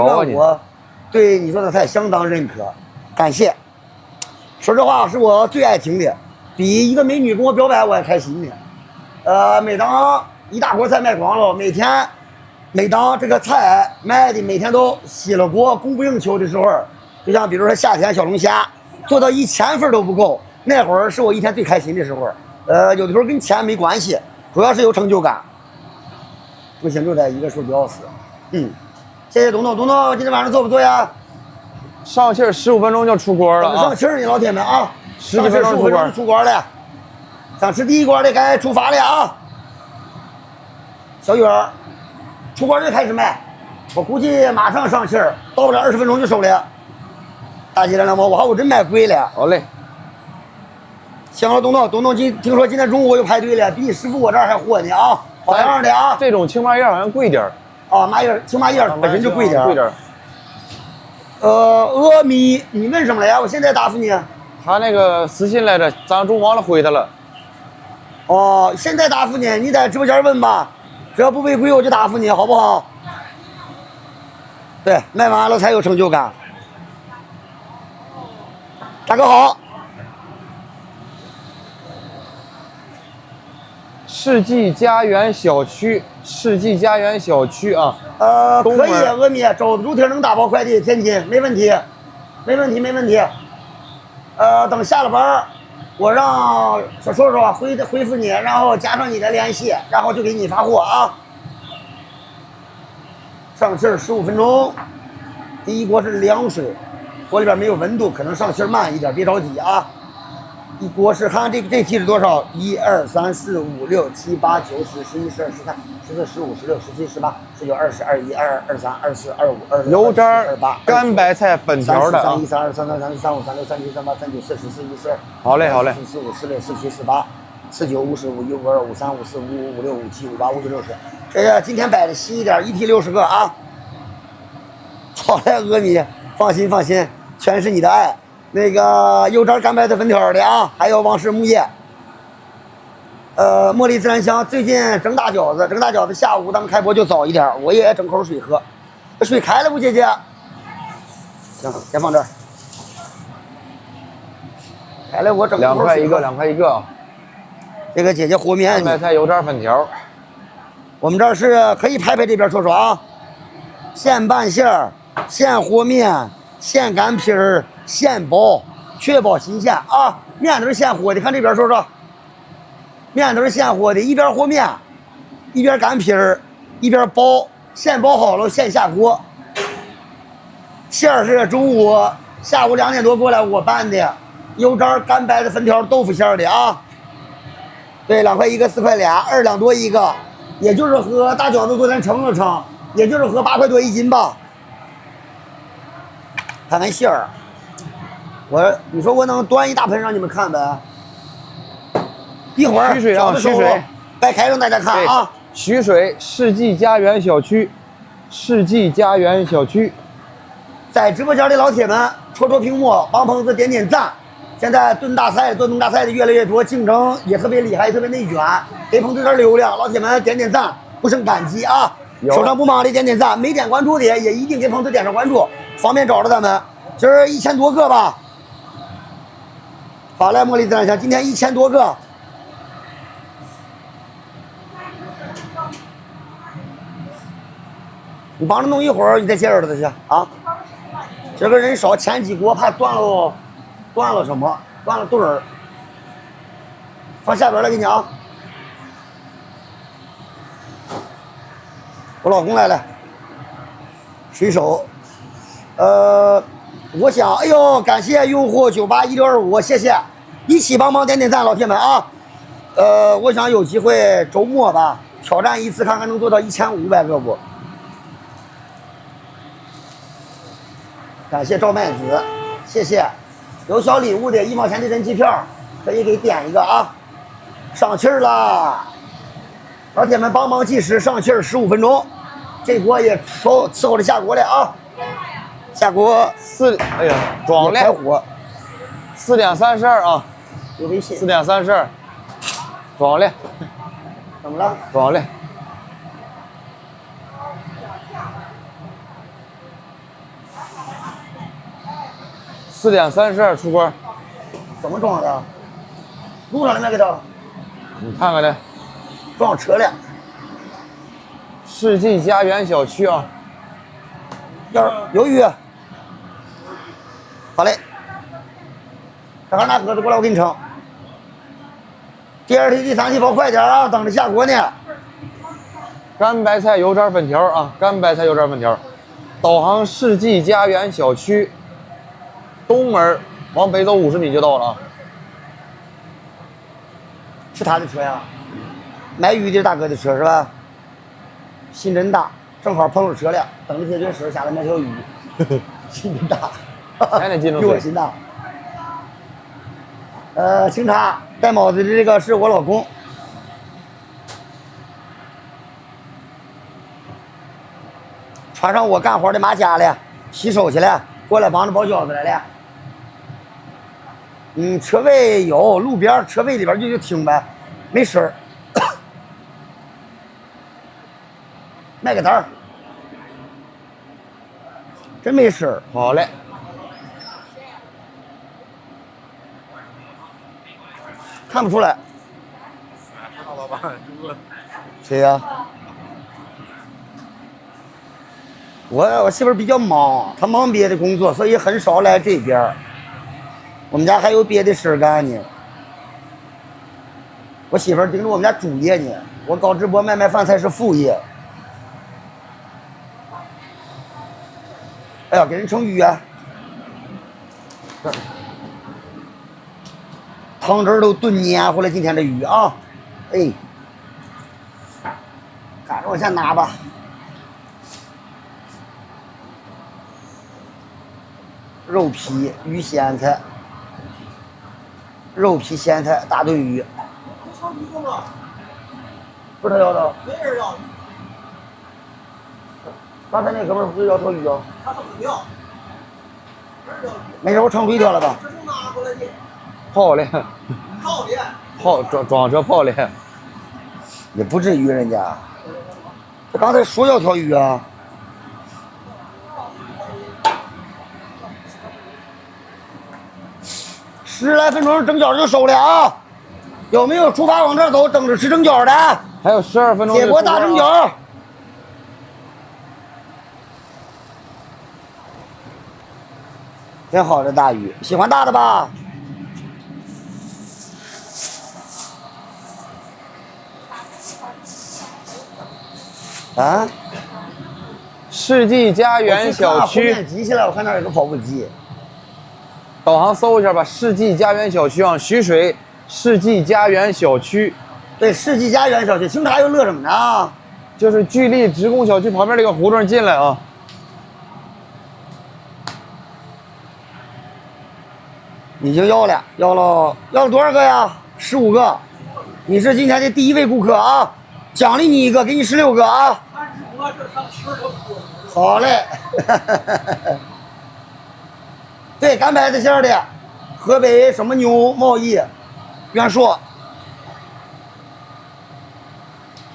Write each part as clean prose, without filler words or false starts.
我对你做的菜相当认可，感谢。说实话，是我最爱听的，比一个美女跟我表白我还开心呢。每当一大锅菜卖光了，每当这个菜卖的每天都稀了锅、供不应求的时候，就像比如说夏天小龙虾做到1000份都不够，那会儿是我一天最开心的时候。有的时候跟钱没关系，主要是有成就感。不行就在一个数不要死。谢谢东东，今天晚上做不做呀？上气儿15分钟就出锅了啊！上气儿呢，老铁们啊，10几分钟出锅了。想吃第一锅的该出发了啊！小雨儿，出锅就开始卖，我估计马上上气儿，到不了20分钟就收了。大鸡两毛，我看我真卖贵了。好嘞。行了，东东，听说今天中午又排队了，比你师傅我这儿还火呢啊！好样的啊！这种青麻叶好像贵点儿。青麻叶本身就贵点儿。贵点儿。阿米，你问什么了呀？我现在答复你。他那个私信来着，咱中午忘了回他了。哦，现在答复你，你在直播间问吧，只要不违规我就答复你，好不好？对，卖完了才有成就感。大哥好。世纪家园小区啊。可以，阿米，肘子猪蹄能打包快递，天津没问题。等下了班，我让小硕硕回复你，然后加上你的联系，然后就给你发货啊。上气儿15分钟，第一锅是凉水，锅里边没有温度，可能上气儿慢一点，别着急啊。一锅是看这屉是多少？1、2、3、4、5、6、7、8、9、10、11、12、13、14、15、16、17、18、19、20、21、22、23、24、25、26、油渣28、干白菜粉条的啊。31、32、33、34、35、36、37、38、37、38、39、40、41、42、好嘞。44、45、46、47、48、49、55、55、52、53、54、55、56、57、58、59、60。这个今天摆的细一点，一屉60个啊。好嘞，阿米，放心，全是你的爱。那个油渣干白菜粉条的啊，还有王氏木叶。茉莉自然香最近蒸大饺子，下午咱们开播就早一点，我也整口水喝。水开了不，姐姐？行，先放这儿。开了我整口水。2块一个。这个姐姐和面。干白菜油渣粉条。我们这儿是可以拍这边说啊，现拌馅儿，现和面，现干皮儿，现包，确保新鲜啊！面都是现和的，看这边说，面都是现和的，一边和面，一边干皮儿，一边包，现包好了现下锅。馅儿是中午下午2点多过来我拌的，油渣干白的粉条豆腐馅儿的啊。对，2块一个，4块俩，2两多一个，也就是和大饺子昨天称了称，也就是和8块多1斤吧。看看馅儿，你说我能端一大盆让你们看呗？一会儿虚水啊，虚水，掰开让大家看啊。徐水世纪家园小区，在直播间的老铁们，戳屏幕，帮棚子点赞。现在炖大菜的越来越多，竞争也特别厉害，特别内卷，给棚子点流量，老铁们点赞，不胜感激啊！手上不忙的点赞，没点关注的也一定给棚子点上关注，方便找着咱们。今儿1000多个吧。好嘞，茉莉自然香，今天1000多个。你帮着弄一会儿，你再接耳朵去啊。这个人少，前几锅怕断了什么？断了墩儿。放下边来给你啊。我老公来了，水手。我想，哎呦，感谢用户981625，谢谢，一起帮忙点赞，老铁们啊。我想有机会周末吧，挑战一次，看看能做到1500个不？感谢赵麦子，谢谢。有小礼物的1毛钱的人机票，可以给点一个啊。上气儿啦，老铁们帮忙计时，上气儿15分钟。这锅也伺候着下锅了啊。下锅哎呀，装了。开火。4点32啊。有微信。4点32。装了。怎么了？装了。4点32出锅，怎么装的？路上的没给他你看看来，装车了。世纪家园小区啊，有鱼。好嘞，这还拿鸽子过来，我给你称。第2屉、第3屉跑快点啊，等着下锅呢。干白菜油炸粉条啊，干白菜油炸粉条。导航世纪家园小区，东门往北走50米就到了啊。是他的车呀，卖鱼的大哥的车是吧？心真大，正好碰上车了，等着解决事下来买条鱼。心真大，还得进入比我心大。清茶戴帽子的这个是我老公。穿上我干活的马甲了，洗手去了，过来帮着包饺子来了。车位有，路边车位里边就停呗，没事儿。卖个单儿，真没事儿。好嘞，看不出来。老板，谁呀？我媳妇儿比较忙，她忙别的工作，所以很少来这边。我们家还有别的事干呢。我媳妇儿盯着我们家主业呢，我搞直播卖饭菜是副业。哎呀，给人盛鱼啊！汤汁儿都炖黏糊了，今天这鱼啊，哎，赶着往下拿吧。肉皮鱼咸菜，肉皮咸菜大炖鱼。不是他要的，没人要，刚才那哥们儿不是要条鱼啊？他怎么要？没事，我盛出一条来吧。这就拿过来的，泡嘞，泡的。泡装车泡嘞。也不至于人家，他刚才说要条鱼啊。10来分钟蒸饺就收了啊！有没有出发往这儿走，等着吃蒸饺的？还有12分钟。铁锅大蒸饺。挺好的大鱼，喜欢大的吧？啊？世纪家园小区，我机去了，我看那有个跑步机。导航搜一下吧，世纪家园小区啊，徐水世纪家园小区，对，世纪家园小区，清茶又乐什么呢？就是距离职工小区旁边这个胡同进来啊。已经要了多少个呀？15个。你是今天的第1位顾客啊，奖励你一个，给你16个啊。35个，这上10个。好嘞。对，干白菜馅儿的，河北什么牛贸易，元硕。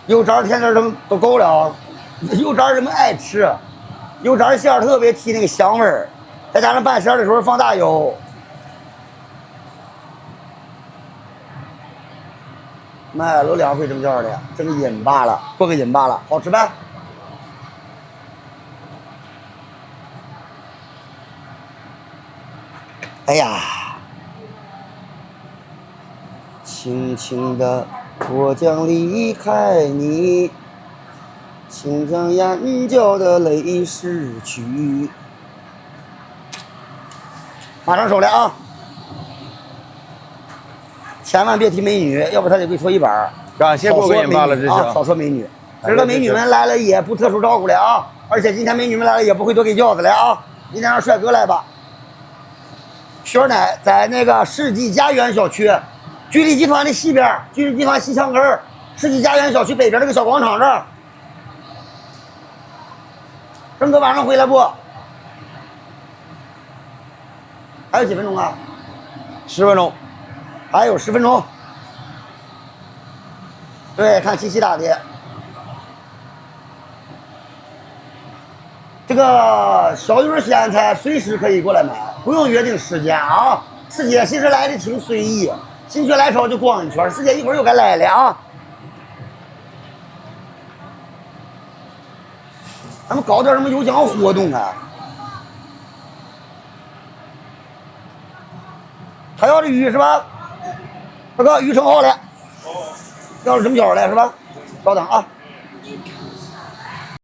油炸甜点蒸都够了啊，油炸人们爱吃，油炸馅儿特别提那个香味儿，再加上拌馅儿的时候放大油。买了2回蒸饺的，蒸瘾罢了，过个瘾罢了，好吃呗。哎呀，轻轻的我将离开你，请将眼角的泪拭去。马上收了啊！千万别提美女，要不他就给错一板。感谢过个瘾罢了，这是啊，少说美女。这个美女们来了也不特殊照顾了啊，而且今天美女们来了也不会多给饺子了啊。今天让帅哥来吧。雪奶在那个世纪家园小区，居力集团的西边，居力集团西墙根，世纪家园小区北边这个小广场这儿。郑哥晚上回来不？还有几分钟啊？10分钟。还有10分钟。对，看七七打的。这个小鱼鲜菜随时可以过来买，不用约定时间啊。师姐其实来的挺随意，心血来潮就逛一圈。师姐一会儿又该来了啊。咱们搞点什么有奖活动啊？还要这鱼是吧？大哥，鱼盛好了，要是蒸饺了是吧？稍等啊。